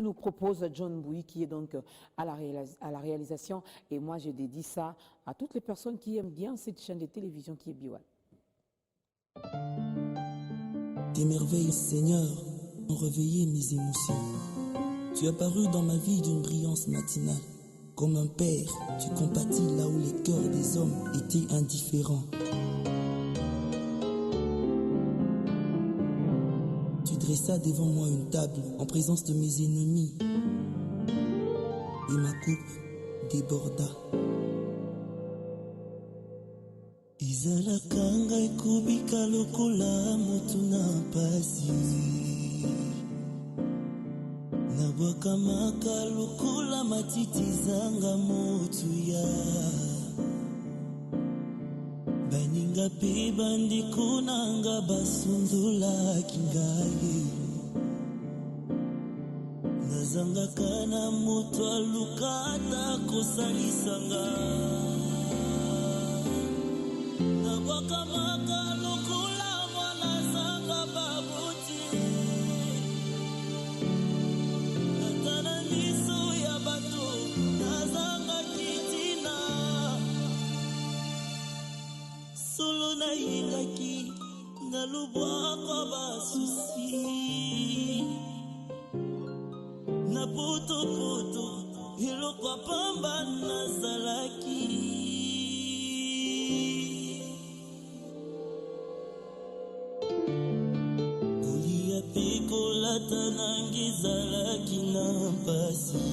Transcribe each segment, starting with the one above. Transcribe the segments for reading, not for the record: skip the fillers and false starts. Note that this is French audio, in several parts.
nous propose John Bouy, qui est donc à la réalisation. Et moi, je dédie ça à toutes les personnes qui aiment bien cette chaîne de télévision qui est Biwan. Tes merveilles, Seigneur, ont réveillé mes émotions. Tu as paru dans ma vie d'une brillance matinale. Comme un père, tu compatis là où les cœurs des hommes étaient indifférents. Tu dressas devant moi une table en présence de mes ennemis. Et ma coupe déborda. Izalakanga ikubika lokola motuna pasi. Nawakamaka lokola matiti zanga motuya. Baninga pe bandiko nanga basundula kingaye. Nazanga kana moto alukata kosalisanga. Nawakamaka lokola mwana zanga babuti. Natana miso ya bato nazanga kitina. Solo na yingaki na lubwa kwa basusi. Na poto poto hilo kwa pamba nazalaki. Ulia piko lata nangizalaki na pasi.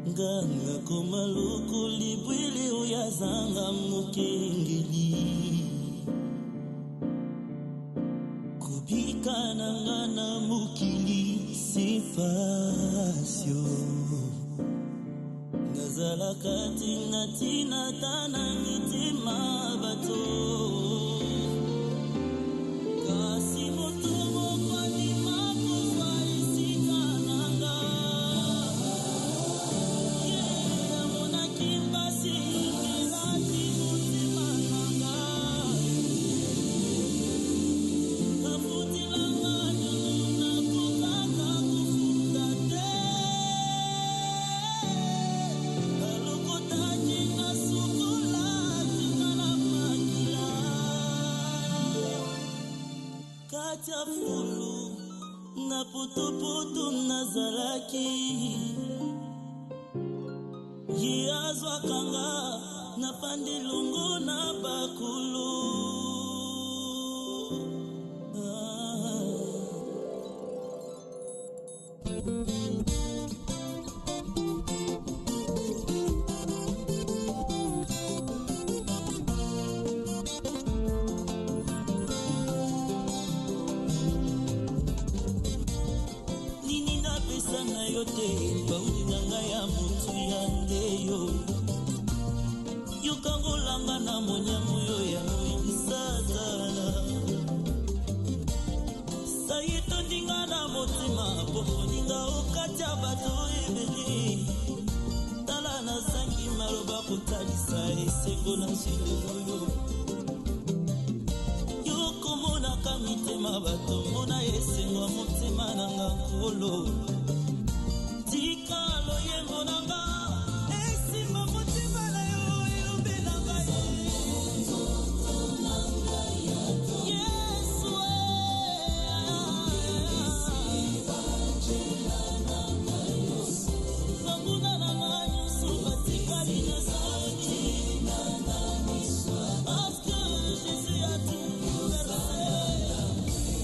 Nganga komaluku libwili uyazanga mukengeli. Kubika nangana mukili sifasyo. Nazala kati na tina tana mitima bato. Kasi mutumo kwa ni mapuzwa isika nanga. Yeah, muna kimbasi ingelati mutima nanga. Kafuti langa nyuna kukaka kufutate. Kalukotaji na sukula tingala makila. Katia fulu na putu nazalaki. Yazwa kanga na pandilungu na bakulu. Nini na pesa na yote bauninganga ya mutu ya ndeyo. Yukangolanga na monyamu yo ya muisazala. Sayito ndinga na motima poko ninga okacha bato ebele. Tala na zangi maroba kutalisa esengo na siloyo. Yoko mona kamitema bato mona esengo motema nanga kolo. Tika lo yengo nanga esima motema na yo elobe nanga ye. Yesu Zanguna nanga nyusu batikali na sauti. Parce que Jésus a tout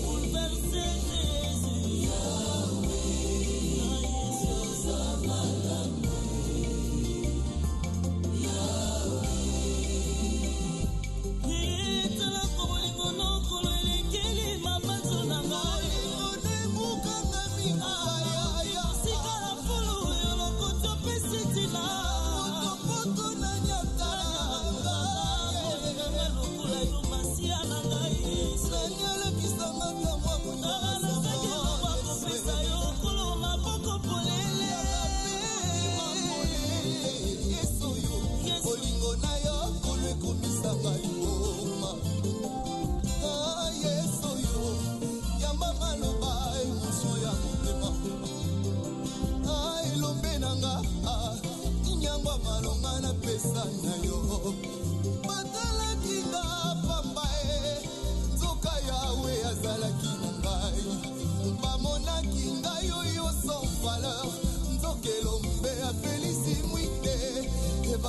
bouleversé Jésus.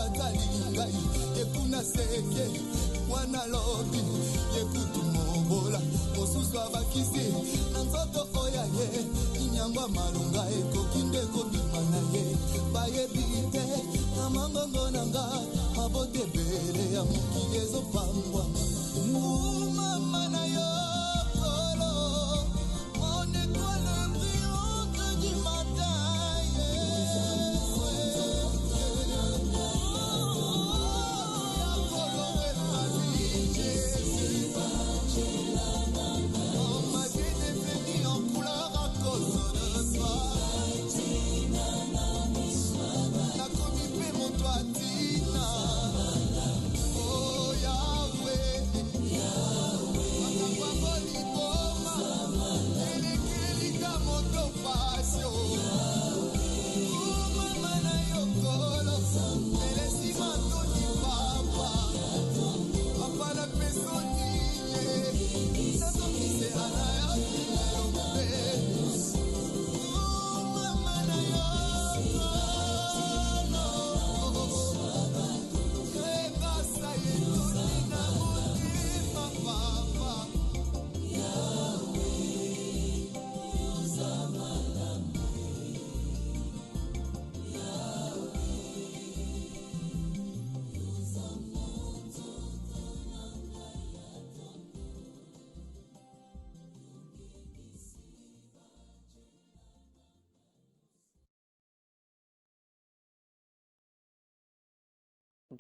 bazali ngai ekuna seke wana lobi yekutu mobola mosusu abakisi na nzoto oya ye inyangwa malunga ekoki nde kobima na ye bayebi te na mangongo na nga mabotebele ya mokili ezopambwa mama na yo kolo mon étoile brillante du matin.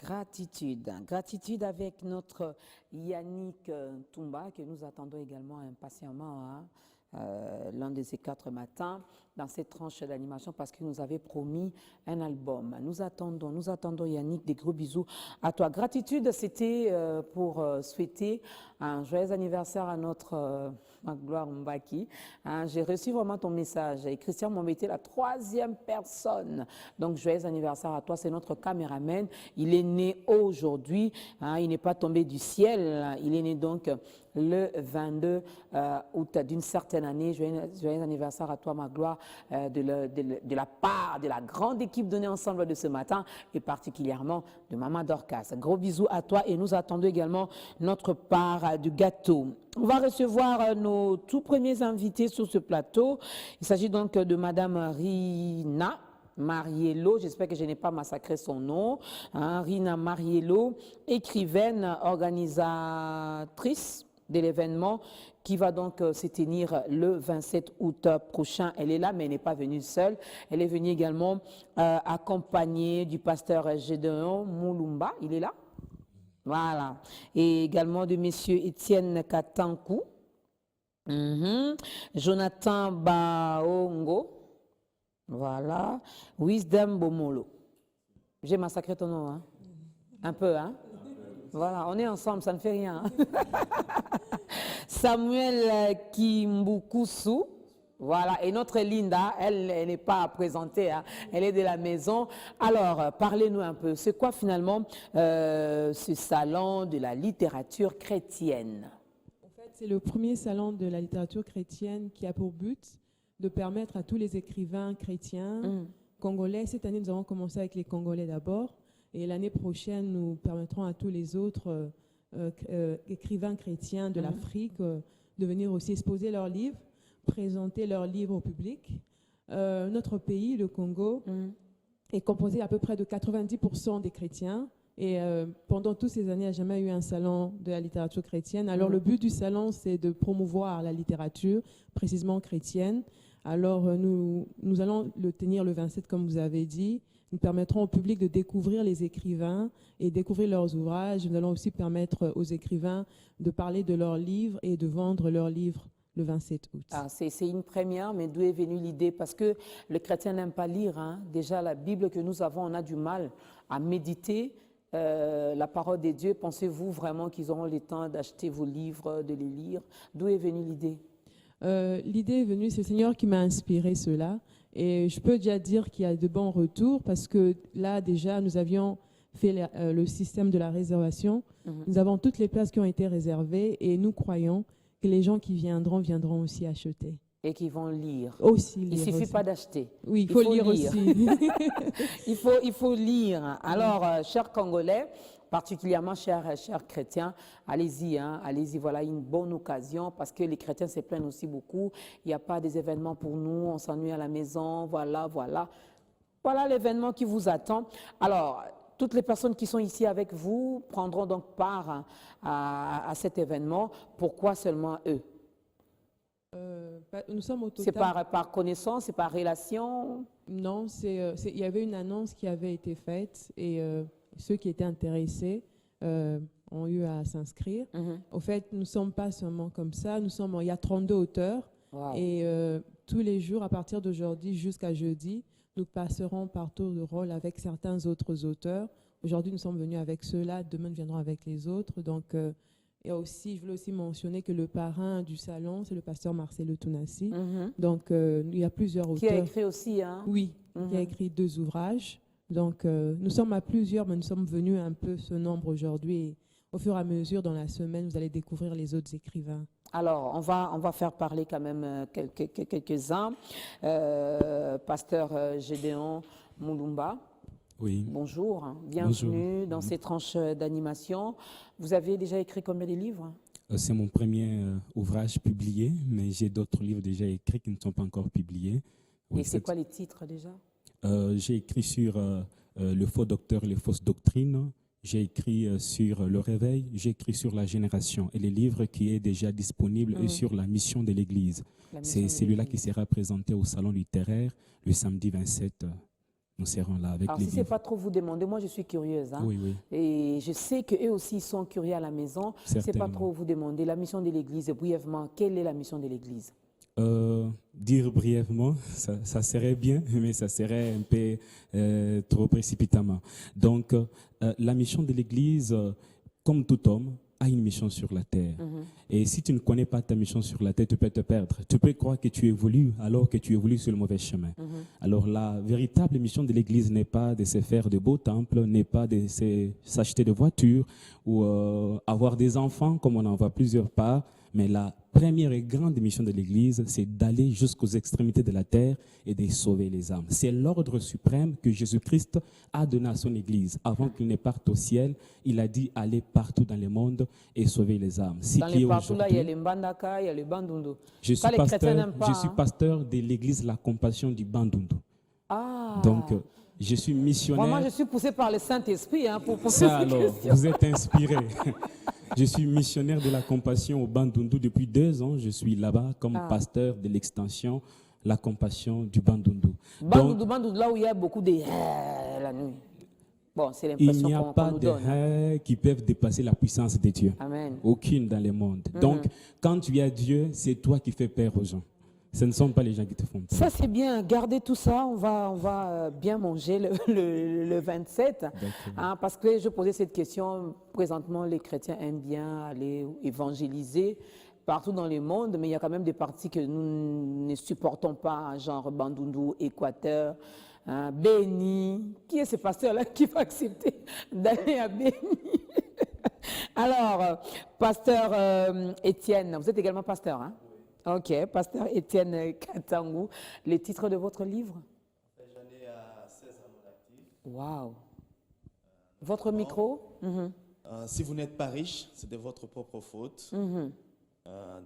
Gratitude. Gratitude avec notre Yannick Toumba que nous attendons également impatiemment l'un de ces 4 matins dans cette tranche d'animation parce qu'il nous avait promis un album. Nous attendons Yannick, des gros bisous à toi. Gratitude, c'était pour souhaiter un joyeux anniversaire à notre Magloire Mbaki. J'ai reçu vraiment ton message. Et Christian Mombete, la 3e personne. Donc, joyeux anniversaire à toi. C'est notre caméraman. Il est né aujourd'hui. Il n'est pas tombé du ciel. Il est né donc le 22 août d'une certaine année. Joyeux anniversaire à toi, Magloire, de la part de la grande équipe donnée ensemble de ce matin et particulièrement de Maman Dorcas. Gros bisous à toi et nous attendons également notre part du gâteau. On va recevoir nos tout premiers invités sur ce plateau. Il s'agit donc de Madame Rina Mariello, j'espère que je n'ai pas massacré son nom, Rina Mariello, écrivaine, organisatrice de l'événement qui va donc se tenir le 27 août prochain. Elle est là, mais elle n'est pas venue seule. Elle est venue également accompagnée du pasteur Gédéon Moulumba. Il est là? Voilà. Et également de monsieur Étienne Katankou, Jonathan Baongo, voilà, Wisdom Bomolo. J'ai massacré ton nom, hein? Un peu, hein? Voilà, on est ensemble, ça ne fait rien. Samuel Kimbukusu. Voilà, et notre Linda, elle n'est pas présentée, hein, elle est de la maison. Alors, parlez-nous un peu, c'est quoi finalement ce salon de la littérature chrétienne? En fait, c'est le premier salon de la littérature chrétienne qui a pour but de permettre à tous les écrivains chrétiens congolais, cette année nous avons commencé avec les Congolais d'abord, et l'année prochaine nous permettrons à tous les autres écrivains chrétiens de l'Afrique de venir aussi exposer leurs livres, présenter leurs livres au public. Notre pays, le Congo, est composé à peu près de 90% des chrétiens. Et pendant toutes ces années, il n'y a jamais eu un salon de la littérature chrétienne. Alors le but du salon, c'est de promouvoir la littérature, précisément chrétienne. Alors nous allons le tenir le 27, comme vous avez dit. Nous permettrons au public de découvrir les écrivains et découvrir leurs ouvrages. Nous allons aussi permettre aux écrivains de parler de leurs livres et de vendre leurs livres le 27 août. Ah, c'est une première, mais d'où est venue l'idée? Parce que le chrétien n'aime pas lire. Hein. Déjà, la Bible que nous avons, on a du mal à méditer la parole de Dieu. Pensez-vous vraiment qu'ils auront le temps d'acheter vos livres, de les lire? D'où est venue l'idée? L'idée est venue, c'est le Seigneur qui m'a inspiré cela. Et je peux déjà dire qu'il y a de bons retours parce que là, déjà, nous avions fait le système de la réservation. Nous avons toutes les places qui ont été réservées et nous croyons que les gens qui viendront aussi acheter. Et qui vont lire. Aussi Il ne lire. suffit aussi. pas d'acheter. Oui, il faut lire aussi. Il faut lire. Alors, chers Congolais, particulièrement chers chrétiens, allez-y, hein, allez-y, voilà une bonne occasion parce que les chrétiens se plaignent aussi beaucoup. Il n'y a pas des événements pour nous, on s'ennuie à la maison, voilà. Voilà l'événement qui vous attend. Alors, toutes les personnes qui sont ici avec vous prendront donc part à cet événement. Pourquoi seulement eux? Nous sommes au C'est total. par connaissance, c'est par relation? Non, il y avait une annonce qui avait été faite et ceux qui étaient intéressés ont eu à s'inscrire. Au fait, nous ne sommes pas seulement comme ça, il y a 32 auteurs Wow. et tous les jours, à partir d'aujourd'hui jusqu'à jeudi, nous passerons par tour de rôle avec certains autres auteurs. Aujourd'hui, nous sommes venus avec ceux-là, demain, nous viendrons avec les autres. Donc, et aussi, je voulais aussi mentionner que le parrain du salon, c'est le pasteur Marcelo Tounassi. Donc, il y a plusieurs auteurs. Qui a écrit aussi, hein? Oui, qui a écrit 2 ouvrages. Donc, nous sommes à plusieurs, mais nous sommes venus un peu ce nombre aujourd'hui. Et au fur et à mesure, dans la semaine, vous allez découvrir les autres écrivains. Alors, on va faire parler quand même quelques-uns. Pasteur Gédéon Moulumba. Oui. Bonjour, bienvenue Bonjour. dans ces tranches d'animation. Vous avez déjà écrit combien de livres? C'est mon premier ouvrage publié, mais j'ai d'autres livres déjà écrits qui ne sont pas encore publiés. Oui, Et c'est quoi les titres déjà? J'ai écrit sur le faux docteur et les fausses doctrines. J'ai écrit sur le réveil. J'ai écrit sur la génération et les livres qui est déjà disponible et sur la mission de l'Église. C'est celui-là qui sera présenté au salon littéraire le samedi 27. Nous serons là avec Alors, les si ce livres. n'est pas trop vous demander, moi je suis curieuse. Hein? Oui, oui. Et je sais qu'eux aussi sont curieux à la maison. Si ce n'est pas Certainement. trop vous demander, la mission de l'Église, brièvement, quelle est la mission de l'Église? Dire brièvement, ça serait bien, mais ça serait un peu trop précipitamment. Donc, la mission de l'Église, comme tout homme, a une mission sur la terre. Et si tu ne connais pas ta mission sur la terre, tu peux te perdre. Tu peux croire que tu évolues alors que tu évolues sur le mauvais chemin. Alors la véritable mission de l'Église n'est pas de se faire de beaux temples, n'est pas de s'acheter de voitures ou avoir des enfants comme on en voit plusieurs parts, mais la première et grande mission de l'Église, c'est d'aller jusqu'aux extrémités de la terre et de sauver les âmes. C'est l'ordre suprême que Jésus-Christ a donné à son Église. Avant qu'il ne parte au ciel, il a dit allez partout dans le monde et sauver les âmes. Dans les partout là, il y a les Mbandaka, il y a les Bandundu. Je Ça, les chrétiens n'aiment pas. suis pasteur de l'Église La Compassion du Bandundu. Ah. Donc, je suis missionnaire. Moi, je suis poussé par le Saint-Esprit hein, pour poser Ça ces alors, questions. vous êtes inspiré. Je suis missionnaire de la compassion au Bandundu depuis 2 ans. Je suis là-bas comme pasteur de l'extension La Compassion du Bandundu. Bandundu, là où il y a beaucoup de la nuit. Bon, c'est Il l'impression n'y a qu'on pas nous de donne. qui peuvent dépasser la puissance de Dieu. Amen. Aucune dans le monde. Donc, quand tu as Dieu, c'est toi qui fais peur aux gens. Ce ne sont pas les gens qui te font peur. Ça, c'est bien. Gardez tout ça. On va bien manger le 27. Hein, parce que je posais cette question. Présentement, les chrétiens aiment bien aller évangéliser partout dans le monde, mais il y a quand même des parties que nous ne supportons pas, genre Bandundu, Équateur, hein, Béni. Qui est ce pasteur-là qui va accepter d'aller à Béni? Alors, pasteur Étienne, vous êtes également pasteur, hein? Ok, pasteur Étienne Katangou, les titres de votre livre? J'en ai à 16 à mon actif. Waouh! Votre micro? Si vous n'êtes pas riche, c'est de votre propre faute.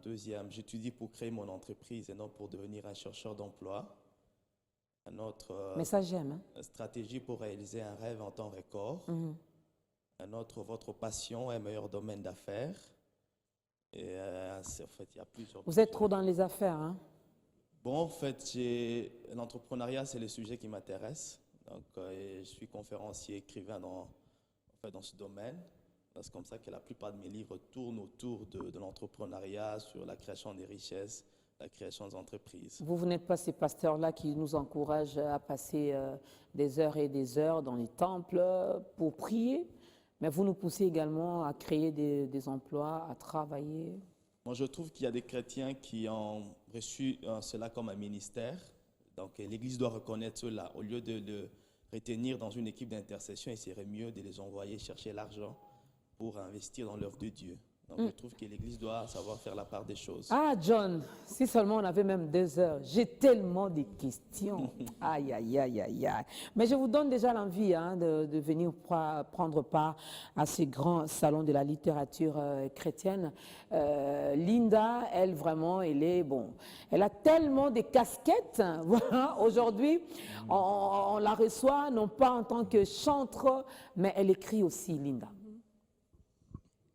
Deuxième, j'étudie pour créer mon entreprise et non pour devenir un chercheur d'emploi. Un autre, Mais ça, j'aime. Hein? stratégie pour réaliser un rêve en temps record. Un autre, votre passion est un meilleur domaine d'affaires. Et en fait, il y a plusieurs. Vous êtes trop dans les affaires, hein? Bon, en fait, l'entrepreneuriat, c'est le sujet qui m'intéresse. Donc, je suis conférencier, écrivain dans ce domaine. C'est comme ça que la plupart de mes livres tournent autour de l'entrepreneuriat, sur la création des richesses, la création des entreprises. Vous n'êtes pas ces pasteurs-là qui nous encouragent à passer des heures et des heures dans les temples pour prier, mais vous nous poussez également à créer des emplois, à travailler. Moi, je trouve qu'il y a des chrétiens qui ont reçu cela comme un ministère. Donc, l'Église doit reconnaître cela. Au lieu de le retenir dans une équipe d'intercession, il serait mieux de les envoyer chercher l'argent pour investir dans l'œuvre de Dieu. Donc je trouve que l'Église doit savoir faire la part des choses. Ah, John, si seulement on avait même 2 heures. J'ai tellement de questions. Aïe, aïe, aïe, aïe, aïe. Mais je vous donne déjà l'envie de venir prendre part à ce grand salon de la littérature chrétienne. Linda, elle, vraiment, elle a tellement de casquettes. Voilà, aujourd'hui, on la reçoit, non pas en tant que chantre, mais elle écrit aussi, Linda.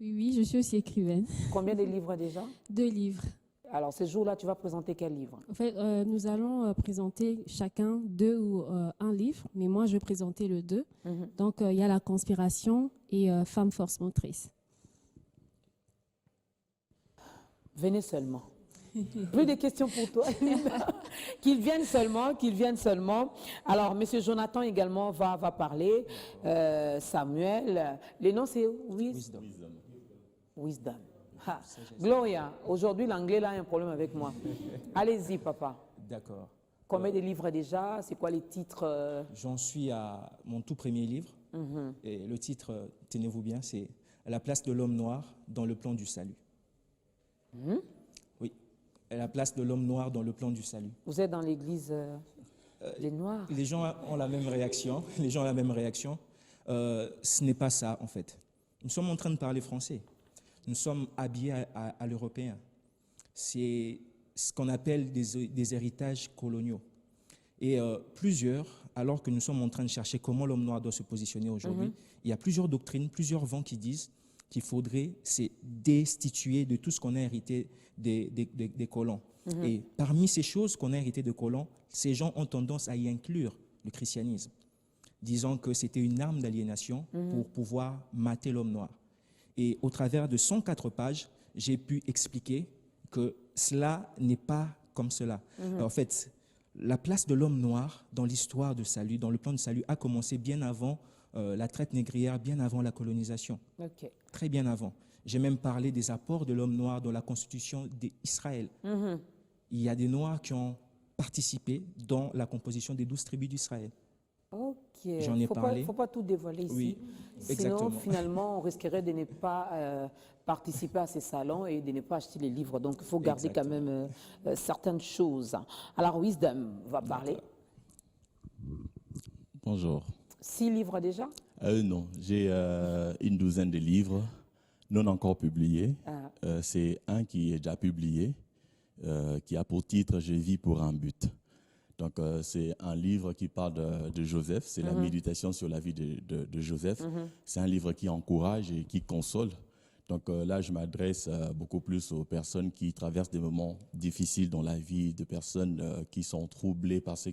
Oui, je suis aussi écrivaine. Combien de livres déjà? 2 livres. Alors, ce jour-là, tu vas présenter quel livre? En fait, nous allons présenter chacun 2 ou 1 livre, mais moi, je vais présenter le 2. Donc, il y a La conspiration et Femme force motrice. Venez seulement. Plus de questions pour toi. Qu'ils viennent seulement, qu'ils viennent seulement. Alors, M. Jonathan également va parler. Samuel, les noms c'est Wisdom. Wisdom. Ha. Gloria, aujourd'hui l'anglais là a un problème avec moi. Allez-y, papa. D'accord. Combien de livres déjà? C'est quoi les titres? J'en suis à mon tout premier livre. Et le titre, tenez-vous bien, c'est « La place de l'homme noir dans le plan du salut ». Oui, la place de l'homme noir dans le plan du salut. Vous êtes dans l'église des Noirs? Les gens ont la même réaction. Les gens ont la même réaction. Ce n'est pas ça, en fait. Nous sommes en train de parler français. Nous sommes habillés à l'européen. C'est ce qu'on appelle des héritages coloniaux. Et plusieurs, alors que nous sommes en train de chercher comment l'homme noir doit se positionner aujourd'hui, il y a plusieurs doctrines, plusieurs vents qui disent qu'il faudrait se destituer de tout ce qu'on a hérité des colons. Et parmi ces choses qu'on a héritées des colons, ces gens ont tendance à y inclure le christianisme, disant que c'était une arme d'aliénation pour pouvoir mater l'homme noir. Et au travers de 104 pages, j'ai pu expliquer que cela n'est pas comme cela. En fait, la place de l'homme noir dans l'histoire de salut, dans le plan de salut, a commencé bien avant la traite négrière, bien avant la colonisation. Très bien avant. J'ai même parlé des apports de l'homme noir dans la constitution d'Israël. Il y a des Noirs qui ont participé dans la composition des 12 tribus d'Israël. J'en ai parlé. Il ne faut pas tout dévoiler ici. Oui, sinon, exactement. finalement, on risquerait de ne pas participer à ces salons et de ne pas acheter les livres. Donc, il faut garder quand même certaines choses. Alors, Wisdom va parler. Bonjour. 6 livres déjà? Non, j'ai une douzaine de livres non encore publiés. C'est un qui est déjà publié, qui a pour titre « Je vis pour un but ». Donc, c'est un livre qui parle de Joseph, c'est la méditation sur la vie de Joseph. C'est un livre qui encourage et qui console. Donc là, je m'adresse beaucoup plus aux personnes qui traversent des moments difficiles dans la vie, de personnes qui sont troublées par ce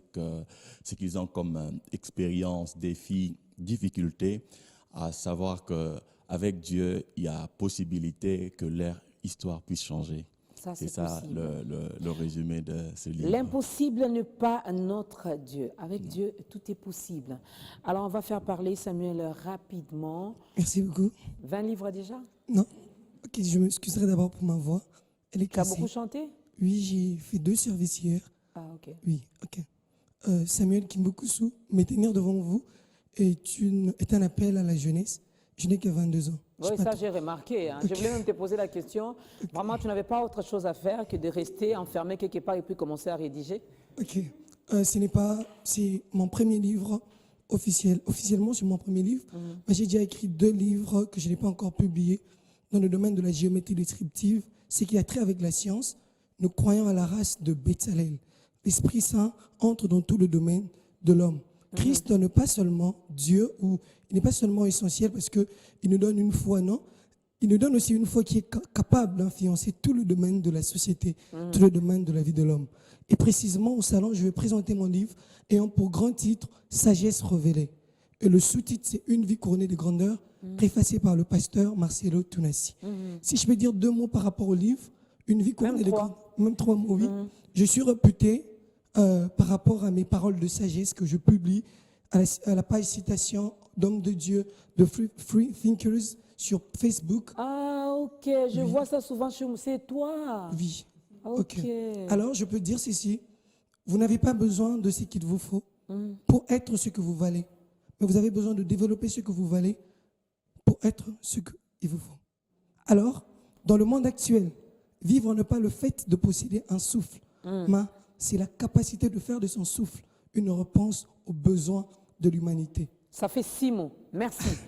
qu'ils ont comme expérience, défis, difficultés, à savoir qu'avec Dieu, il y a possibilité que leur histoire puisse changer. C'est ça le résumé de ce livre. L'impossible n'est pas notre Dieu. Avec Dieu, tout est possible. Alors, on va faire parler Samuel rapidement. Merci beaucoup. 20 livres déjà? Non. Ok, je m'excuserai d'abord pour ma voix. Elle est Tu as cassée. beaucoup chanté? Oui, j'ai fait 2 services hier. Ah, ok. Oui, ok. Samuel Kimbokusu, me tenir devant vous est un appel à la jeunesse. Je n'ai que 22 ans. Oui, ça j'ai remarqué. Hein. Je voulais même te poser la question. Vraiment, tu n'avais pas autre chose à faire que de rester enfermé quelque part et puis commencer à rédiger? Ok. C'est mon premier livre officiel. Officiellement, c'est mon premier livre. Mais j'ai déjà écrit 2 livres que je n'ai pas encore publiés dans le domaine de la géométrie descriptive, ce qui a trait avec la science. Nous croyons à la race de Bétzalel. L'Esprit Saint entre dans tout le domaine de l'homme. Christ n'est pas seulement Dieu, ou il n'est pas seulement essentiel parce qu'il nous donne une foi, non. Il nous donne aussi une foi qui est capable d'influencer tout le domaine de la société, tout le domaine de la vie de l'homme. Et précisément au salon, je vais présenter mon livre ayant pour grand titre « Sagesse révélée ». Et le sous-titre, c'est « Une vie couronnée de grandeur », préfacé par le pasteur Marcelo Tunassi. Si je peux dire 2 mots par rapport au livre, « Une vie couronnée de grandeur », même 3 mots, oui. Je suis réputé par rapport à mes paroles de sagesse que je publie à la page citation d'Hommes de Dieu de Free Thinkers sur Facebook. Ah, ok. Je vois ça souvent chez moi. C'est toi? Oui. Ok. Alors, je peux dire ceci. Vous n'avez pas besoin de ce qu'il vous faut pour être ce que vous valez. Mais vous avez besoin de développer ce que vous valez pour être ce qu'il vous faut. Alors, Dans le monde actuel, vivre n'est pas le fait de posséder un souffle, mais c'est la capacité de faire de son souffle une réponse aux besoins de l'humanité. Ça fait 6 mots. Merci.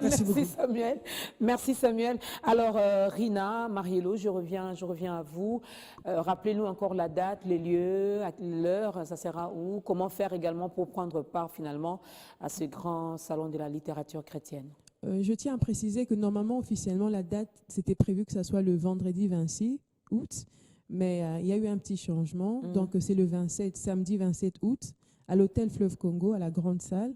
Merci beaucoup. Samuel. Merci Samuel. Alors Rina, Mariello, je reviens à vous. Rappelez-nous encore la date, les lieux, l'heure, ça sera où, comment faire également pour prendre part finalement à ce grand salon de la littérature chrétienne. Je tiens à préciser que normalement, officiellement, la date, c'était prévu que ça soit le vendredi 26 août, mais il y a eu un petit changement. Donc c'est le samedi 27 août, à l'hôtel Fleuve Congo, à la grande salle.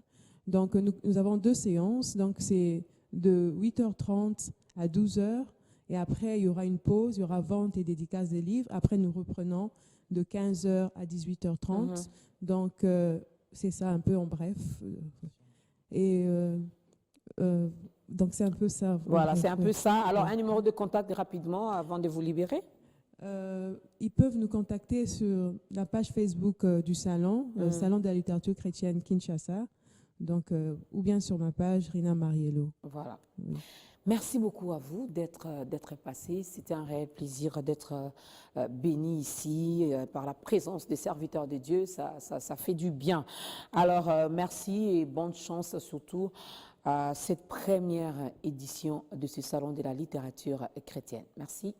Donc, nous avons 2 séances. Donc, c'est de 8h30 à 12h. Et après, il y aura une pause, il y aura vente et dédicace des livres. Après, nous reprenons de 15h à 18h30. Donc, c'est ça un peu en bref. Et donc, c'est un peu ça. Voilà, c'est un peu ça. Alors, un numéro de contact rapidement avant de vous libérer. Ils peuvent nous contacter sur la page Facebook du salon, Salon de la littérature chrétienne Kinshasa. Donc, ou bien sur ma page, Rina Mariello. Voilà. Merci beaucoup à vous d'être passé. C'était un réel plaisir d'être béni ici par la présence des serviteurs de Dieu. Ça fait du bien. Alors, merci et bonne chance surtout à cette première édition de ce Salon de la littérature chrétienne. Merci.